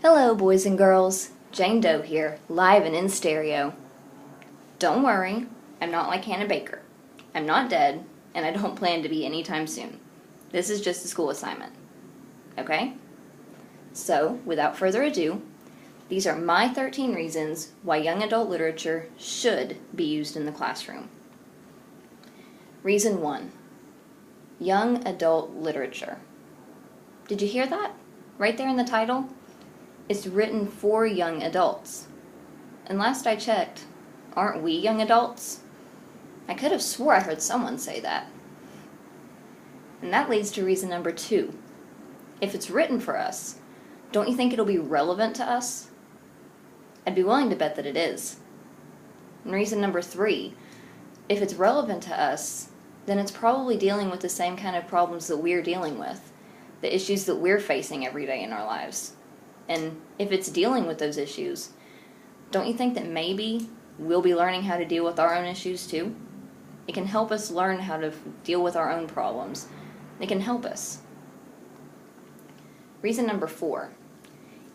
Hello, boys and girls. Jane Doe here, live and in stereo. Don't worry, I'm not like Hannah Baker. I'm not dead, and I don't plan to be anytime soon. This is just a school assignment. Okay? So, without further ado, these are my 13 reasons why young adult literature should be used in the classroom. Reason 1. Young adult literature. Did you hear that? Right there in the title? It's written for young adults. And last I checked, aren't we young adults? I could have swore I heard someone say that. And that leads to reason number 2. If it's written for us, don't you think it'll be relevant to us? I'd be willing to bet that it is. And reason number 3, if it's relevant to us, then it's probably dealing with the same kind of problems that we're dealing with, the issues that we're facing every day in our lives. And if it's dealing with those issues, don't you think that maybe we'll be learning how to deal with our own issues too? It can help us learn how to deal with our own problems. It can help us. Reason number 4.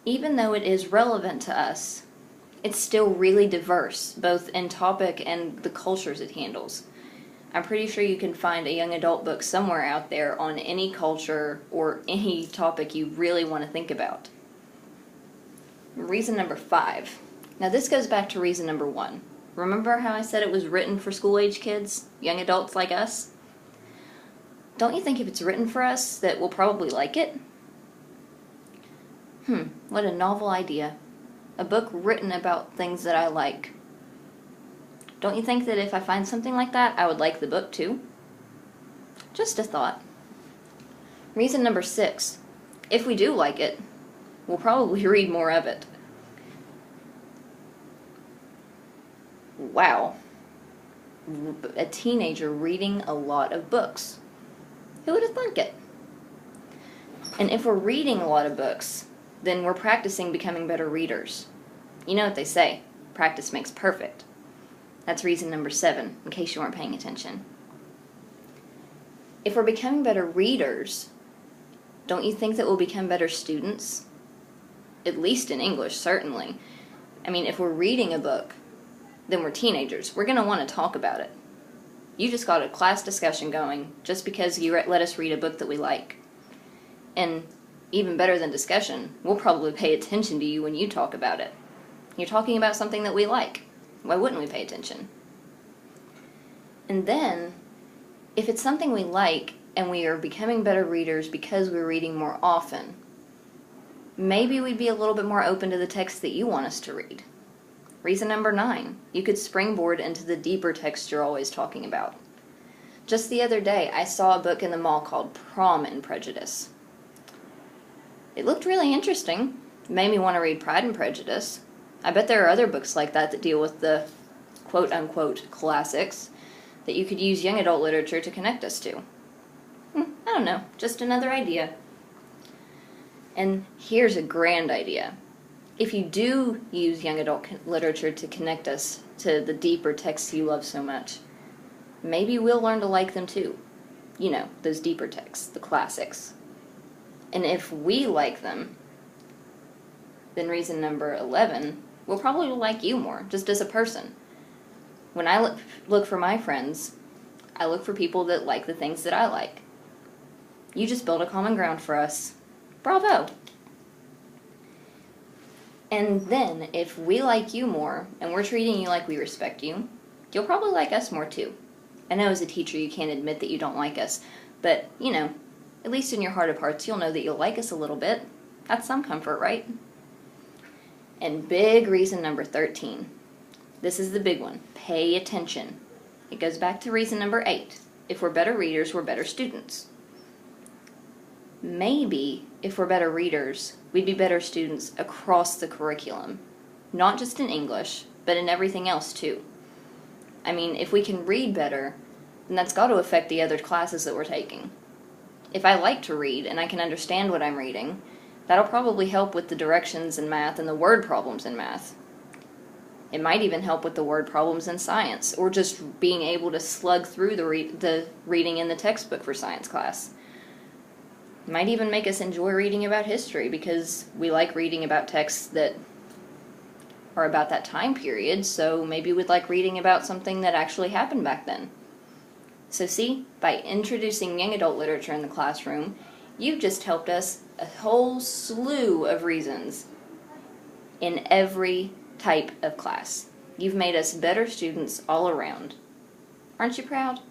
Even though it is relevant to us, it's still really diverse, both in topic and the cultures it handles. I'm pretty sure you can find a young adult book somewhere out there on any culture or any topic you really want to think about. Reason number 5. Now this goes back to reason number 1. Remember how I said it was written for school-age kids, young adults like us? Don't you think if it's written for us that we'll probably like it? What a novel idea. A book written about things that I like. Don't you think that if I find something like that, I would like the book too? Just a thought. Reason number 6. If we do like it, we'll probably read more of it. Wow. A teenager reading a lot of books. Who would have thunk it? And if we're reading a lot of books, then we're practicing becoming better readers. You know what they say, practice makes perfect. That's reason number 7, in case you weren't paying attention. If we're becoming better readers, don't you think that we'll become better students? At least in English, certainly. I mean, if we're reading a book, then we're teenagers. We're going to want to talk about it. You just got a class discussion going just because you let us read a book that we like. And even better than discussion, we'll probably pay attention to you when you talk about it. You're talking about something that we like. Why wouldn't we pay attention? And then, if it's something we like and we are becoming better readers because we're reading more often, maybe we'd be a little bit more open to the text that you want us to read. Reason number 9, you could springboard into the deeper text you're always talking about. Just the other day, I saw a book in the mall called Prom and Prejudice. It looked really interesting. It made me want to read Pride and Prejudice. I bet there are other books like that deal with the quote-unquote classics that you could use young adult literature to connect us to. I don't know, just another idea. And here's a grand idea. If you do use young adult literature to connect us to the deeper texts you love so much, maybe we'll learn to like them too. You know, those deeper texts, the classics. And if we like them, then reason number 11, we'll probably like you more, just as a person. When I look for my friends, I look for people that like the things that I like. You just build a common ground for us. Bravo! And then, if we like you more, and we're treating you like we respect you, you'll probably like us more too. I know as a teacher you can't admit that you don't like us, but, you know, at least in your heart of hearts you'll know that you'll like us a little bit. That's some comfort, right? And big reason number 13. This is the big one. Pay attention. It goes back to reason number 8. If we're better readers, we're better students. Maybe, if we're better readers, we'd be better students across the curriculum. Not just in English, but in everything else too. I mean, if we can read better, then that's got to affect the other classes that we're taking. If I like to read and I can understand what I'm reading, that'll probably help with the directions in math and the word problems in math. It might even help with the word problems in science, or just being able to slug through the reading in the textbook for science class. Might even make us enjoy reading about history because we like reading about texts that are about that time period, so maybe we'd like reading about something that actually happened back then. So see, by introducing young adult literature in the classroom, you've just helped us a whole slew of reasons in every type of class. You've made us better students all around. Aren't you proud?